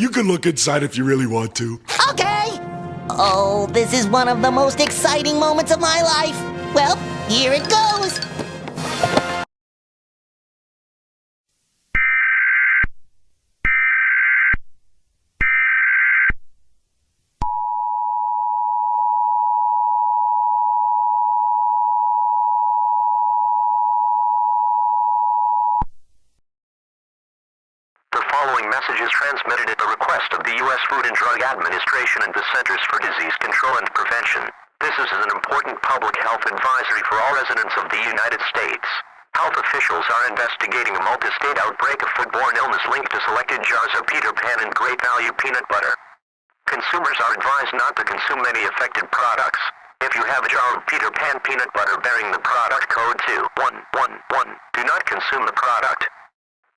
You can look inside if you really want to. Okay! Oh, this is one of the most exciting moments of my life. Well, here it goes. The following message is transmitted at the request of the U.S. Food and Drug Administration and the Centers for Disease Control and Prevention. This is an important public health advisory for all residents of the United States. Health officials are investigating a multi-state outbreak of foodborne illness linked to selected jars of Peter Pan and Great Value peanut butter. Consumers are advised not to consume any affected products. If you have a jar of Peter Pan peanut butter bearing the product code 2111, do not consume the product.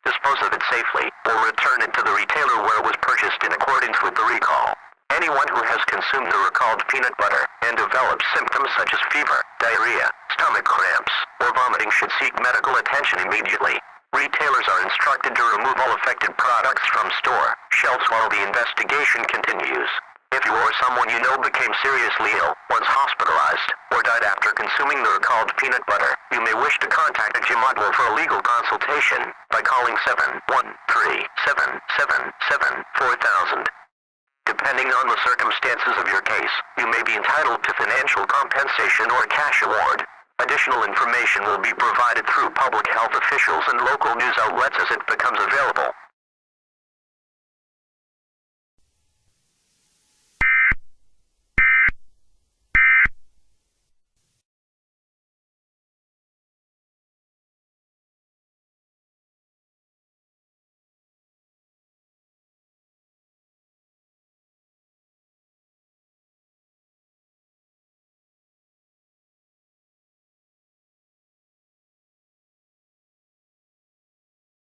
Dispose of it safely, or return it to the retailer where it was purchased in accordance with the recall. Anyone who has consumed the recalled peanut butter and develops symptoms such as fever, diarrhea, stomach cramps, or vomiting should seek medical attention immediately. Retailers are instructed to remove all affected products from store shelves while the investigation continues. If you or someone you know became seriously ill, was hospitalized, or died after consuming the recalled peanut butter, you may wish to contact a Gematwell for a legal consultation by calling 713-777-4000. Depending on the circumstances of your case, you may be entitled to financial compensation or a cash award. Additional information will be provided through public health officials and local news outlets as it becomes available.